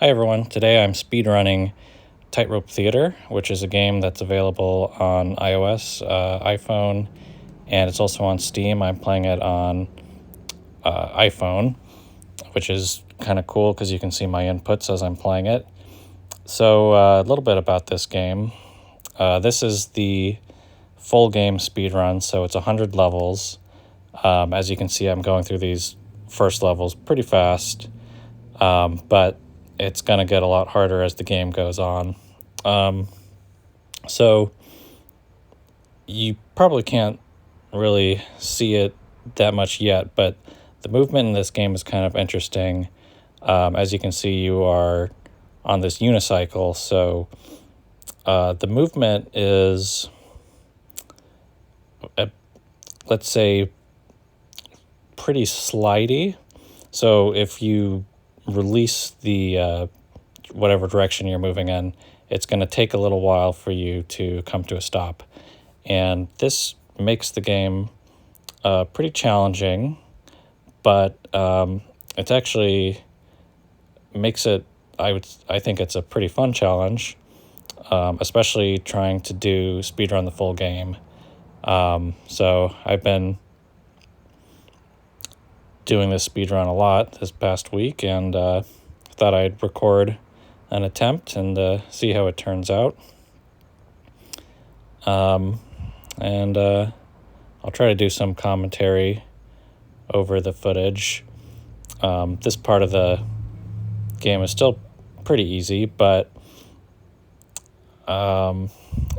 Hi everyone, today I'm speedrunning Tightrope Theater, which is a game that's available on iOS, iPhone, and it's also on Steam. I'm playing it on iPhone, which is kind of cool because you can see my inputs as I'm playing it. So a little bit about this game. This is the full game speedrun, so it's 100 levels. As you can see, I'm going through these first levels pretty fast, but it's going to get a lot harder as the game goes on. So you probably can't really see it that much yet, but the movement in this game is kind of interesting. As you can see, you are on this unicycle, so the movement is, let's say, pretty slidey. So if you release the whatever direction you're moving in, it's going to take a little while for you to come to a stop. And this makes the game pretty challenging, but it's actually makes it, I think it's a pretty fun challenge, especially trying to do speedrun the full game. So I've been doing this speedrun a lot this past week, and thought I'd record an attempt and see how it turns out. And I'll try to do some commentary over the footage. This part of the game is still pretty easy, but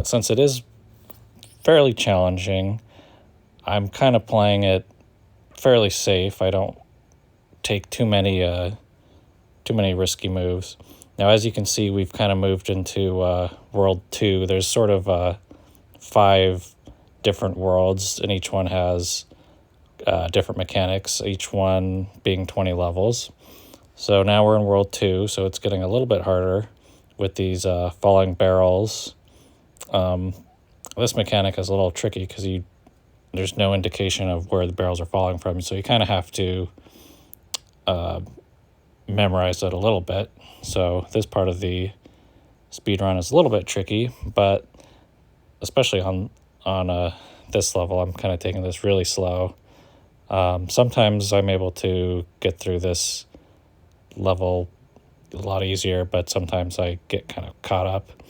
since it is fairly challenging, I'm kind of playing it fairly safe. I don't take too many risky moves. Now, as you can see, we've kind of moved into World 2. There's sort of 5 different worlds, and each one has different mechanics, each one being 20 levels. So now we're in World 2, so it's getting a little bit harder with these falling barrels. This mechanic is a little tricky because there's no indication of where the barrels are falling from, so you kind of have to memorize it a little bit. So this part of the speedrun is a little bit tricky, but especially on this level, I'm kind of taking this really slow. Sometimes I'm able to get through this level a lot easier, but sometimes I get kind of caught up.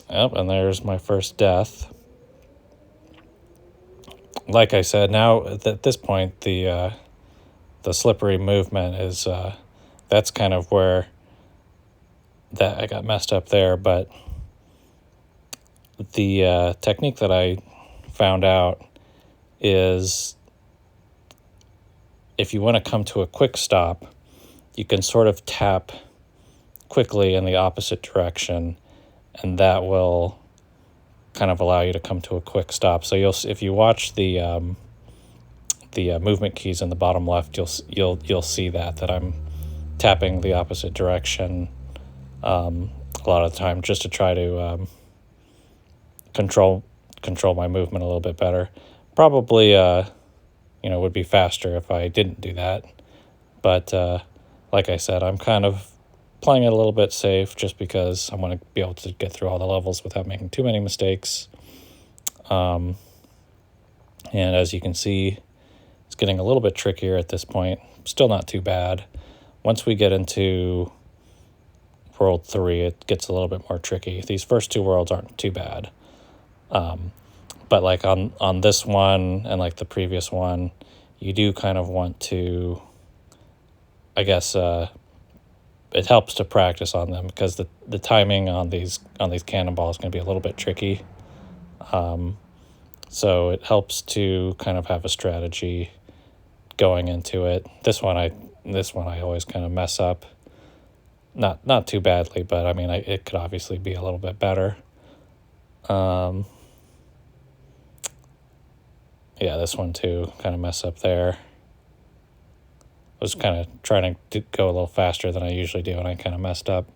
And there's my first death. Like I said, now at this point, the slippery movement is that's kind of where that I got messed up there. But the technique that I found out is if you want to come to a quick stop, you can sort of tap quickly in the opposite direction, and that will kind of allow you to come to a quick stop. So if you watch the movement keys in the bottom left, you'll see that I'm tapping the opposite direction a lot of the time, just to try to control my movement a little bit better. Probably would be faster if I didn't do that, but like I said, I'm kind of playing it a little bit safe just because I want to be able to get through all the levels without making too many mistakes. And as you can see, it's getting a little bit trickier at this point. Still not too bad. Once we get into World 3, it gets a little bit more tricky. These first 2 worlds aren't too bad. But like on this one and like the previous one, you do kind of want to, I guess, it helps to practice on them because the timing on these cannonballs is going to be a little bit tricky. So it helps to kind of have a strategy going into it. This one I always kind of mess up. Not too badly, but I mean it could obviously be a little bit better. Yeah, this one too, kind of mess up there. I was kind of trying to go a little faster than I usually do, and I kind of messed up.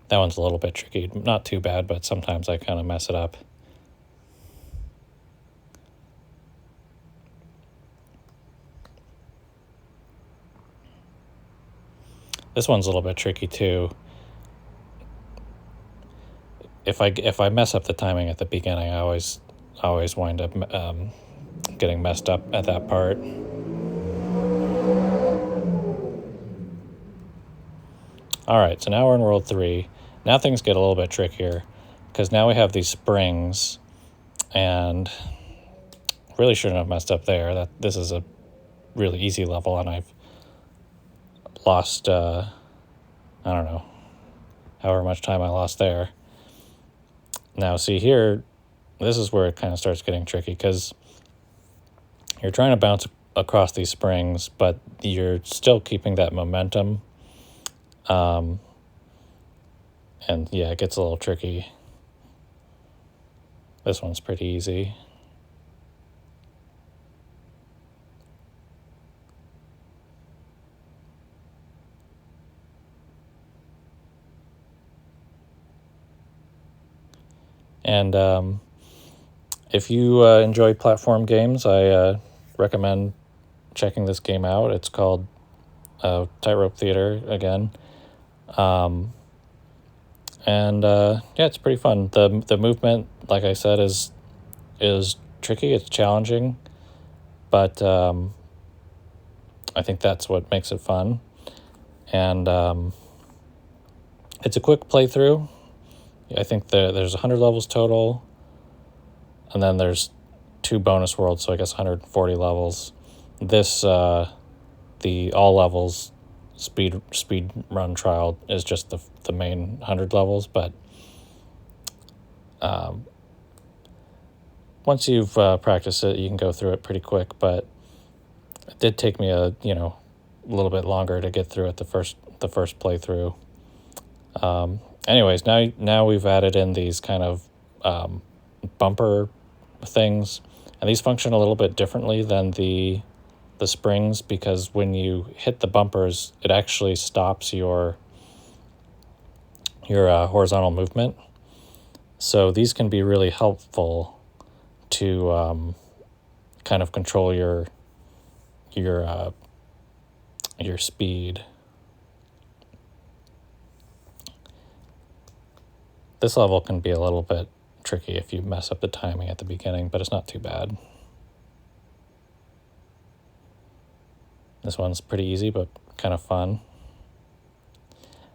That one's a little bit tricky. Not too bad, but sometimes I kind of mess it up. This one's a little bit tricky too. If I mess up the timing at the beginning, I always wind up getting messed up at that part. All right, so now we're in World 3. Now things get a little bit trickier, because now we have these springs, and really shouldn't have messed up there. This is a really easy level, and I've lost, I don't know, however much time I lost there. Now, see here, this is where it kind of starts getting tricky, because you're trying to bounce across these springs, but you're still keeping that momentum. And yeah, it gets a little tricky. This one's pretty easy. And if you enjoy platform games, I recommend checking this game out. It's called Tightrope Theater again. Yeah, it's pretty fun. The movement, like I said, is tricky. It's challenging, but I think that's what makes it fun. And it's a quick playthrough. I think there's 100 levels total, and then there's 2 bonus worlds, so I guess 140 levels. This the all levels speed run trial is just the main 100 levels, but once you've practiced it, you can go through it pretty quick. But it did take me a little bit longer to get through it the first playthrough. Anyways, now we've added in these kind of bumper things, and these function a little bit differently than the springs, because when you hit the bumpers, it actually stops your horizontal movement. So these can be really helpful to kind of control your speed. This level can be a little bit tricky if you mess up the timing at the beginning, but it's not too bad. This one's pretty easy, but kind of fun.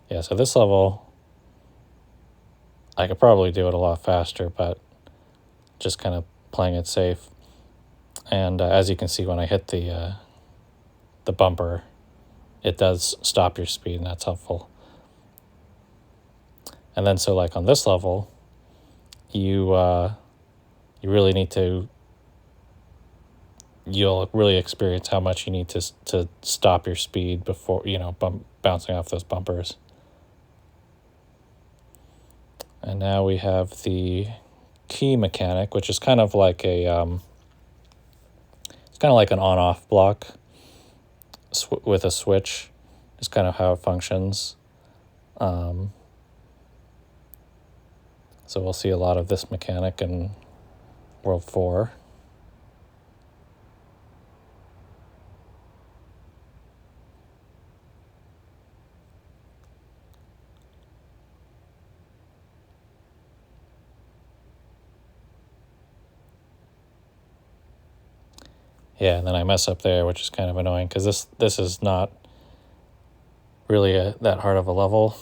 Yeah, so this level, I could probably do it a lot faster, but just kind of playing it safe. And as you can see, when I hit the bumper, it does stop your speed, and that's helpful. And then so like on this level, you really need to, you'll really experience how much you need to stop your speed before, bouncing off those bumpers. And now we have the key mechanic, which is kind of like a it's kind of like an on-off block with a switch. Is kind of how it functions. So we'll see a lot of this mechanic in World 4. Yeah, and then I mess up there, which is kind of annoying, because this is not really that hard of a level.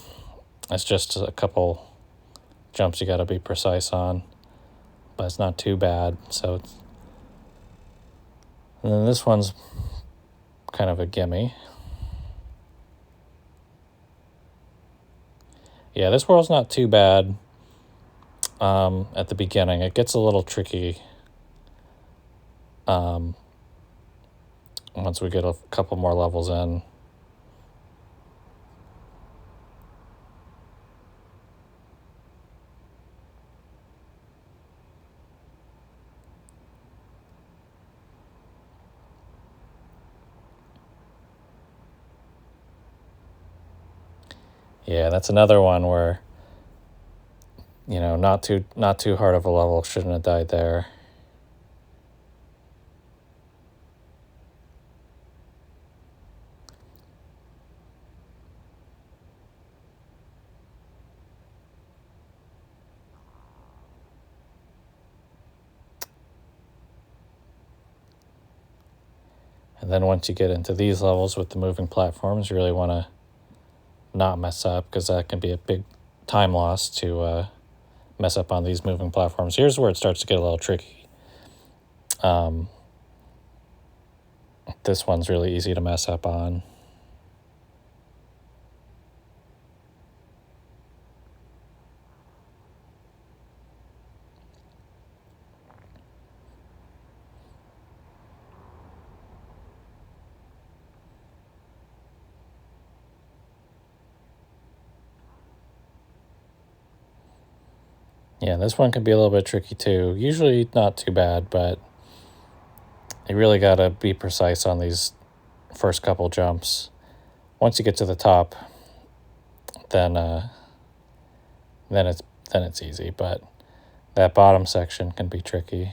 It's just a couple jumps you got to be precise on, but it's not too bad. And then this one's kind of a gimme. Yeah, this world's not too bad at the beginning. It gets a little tricky once we get a couple more levels in. Yeah, that's another one where, not too hard of a level. Shouldn't have died there. And then once you get into these levels with the moving platforms, you really want to not mess up, because that can be a big time loss to mess up on these moving platforms. Here's where it starts to get a little tricky. This one's really easy to mess up on. Yeah, this one can be a little bit tricky too. Usually not too bad, but you really got to be precise on these first couple jumps. Once you get to the top, then it's easy, but that bottom section can be tricky.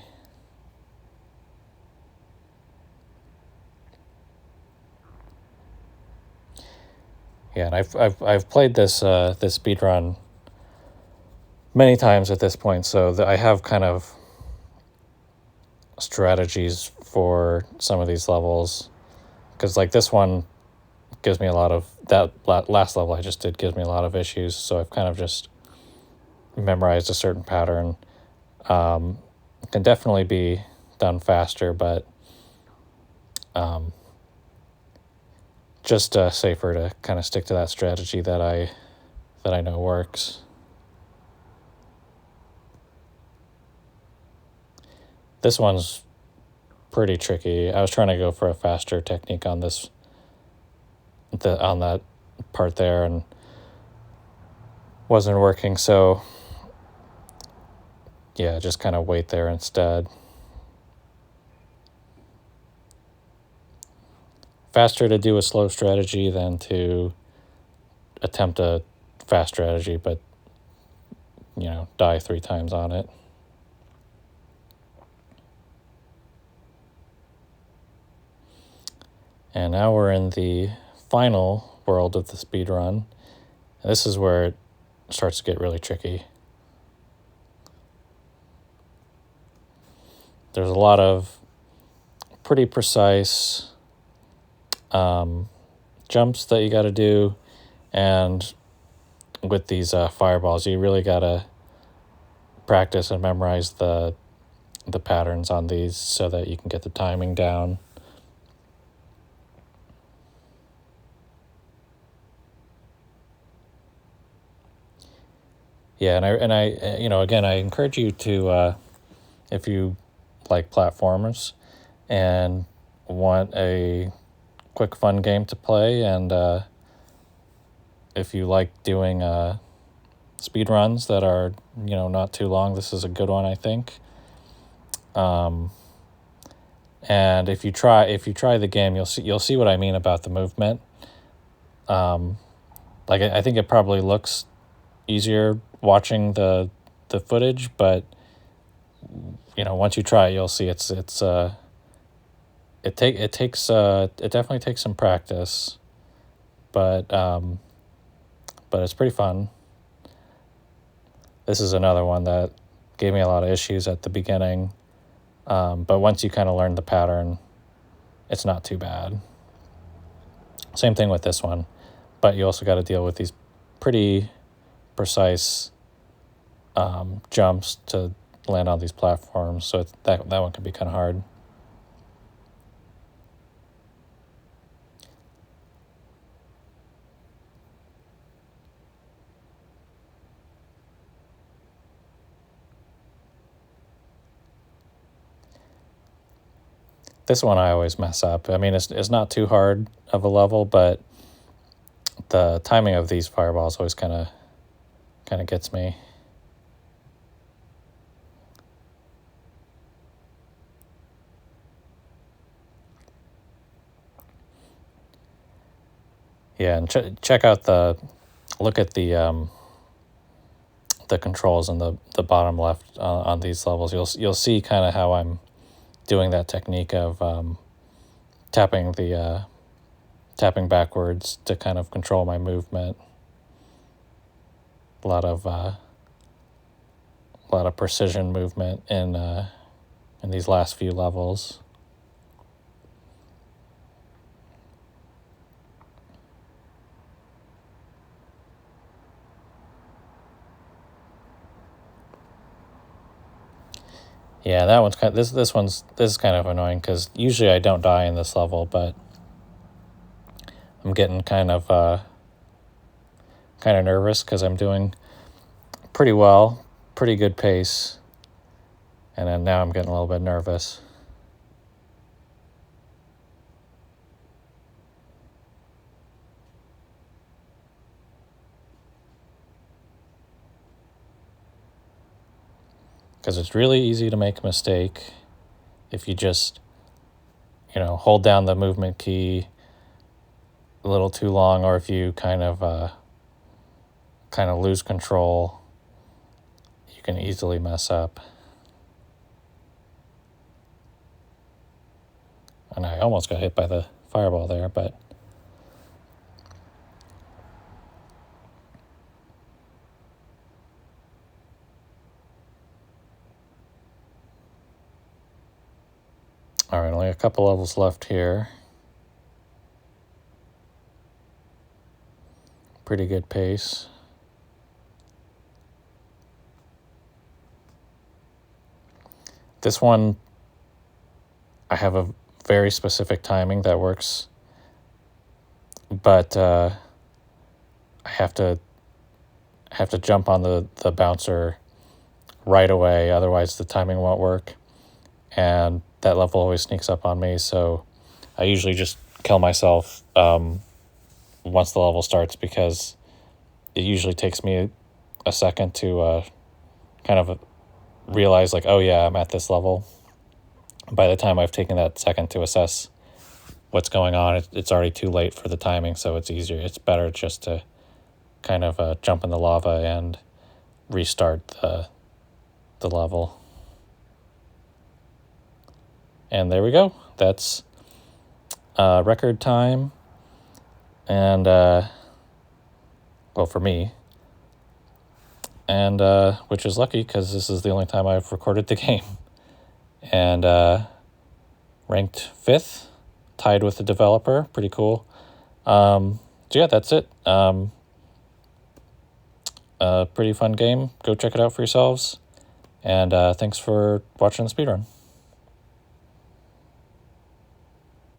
Yeah, and I've played this speedrun many times at this point, so I have kind of strategies for some of these levels, because like this one gives me a lot of, that last level I just did gives me a lot of issues, so I've kind of just memorized a certain pattern. Can definitely be done faster, but just safer to kind of stick to that strategy that I know works. This one's pretty tricky. I was trying to go for a faster technique on this, on that part there, and wasn't working, so yeah, just kind of wait there instead. Faster to do a slow strategy than to attempt a fast strategy, but die 3 times on it. And now we're in the final world of the speedrun. This is where it starts to get really tricky. There's a lot of pretty precise jumps that you got to do, and with these fireballs, you really got to practice and memorize the patterns on these so that you can get the timing down. Yeah, and I again, I encourage you to, if you like platformers and want a quick, fun game to play, and if you like doing speed runs that are not too long, this is a good one, I think. And if you try the game, you'll see what I mean about the movement. Like I think it probably looks easier watching the footage, but once you try it, you'll see it definitely takes some practice, but it's pretty fun. This is another one that gave me a lot of issues at the beginning, but once you kind of learn the pattern, it's not too bad. Same thing with this one, but you also got to deal with these pretty precise jumps to land on these platforms, so that one can be kind of hard. This one I always mess up. I mean, it's not too hard of a level, but the timing of these fireballs always kind of gets me. Yeah, and check out look at the controls in the bottom left on these levels. You'll see kind of how I'm doing that technique of tapping backwards to kind of control my movement. A lot of precision movement in these last few levels. Yeah, that one's kind of, this is kind of annoying because usually I don't die in this level, but I'm getting kind of nervous because I'm doing pretty well, pretty good pace, and then now I'm getting a little bit nervous. Because it's really easy to make a mistake if you just, hold down the movement key a little too long, or if you kind of lose control, you can easily mess up. And I almost got hit by the fireball there, but all right, only a couple levels left here. Pretty good pace. This one, I have a very specific timing that works, but I have to jump on the bouncer right away, otherwise the timing won't work. And that level always sneaks up on me, so I usually just kill myself once the level starts, because it usually takes me a second to kind of realize, like, oh yeah, I'm at this level. By the time I've taken that second to assess what's going on, it's already too late for the timing, so it's easier. It's better just to kind of jump in the lava and restart the level. And there we go. That's record time. And, well, for me. And which is lucky because this is the only time I've recorded the game. And ranked 5th, tied with the developer. Pretty cool. So yeah, that's it. Pretty fun game. Go check it out for yourselves. And thanks for watching the speedrun.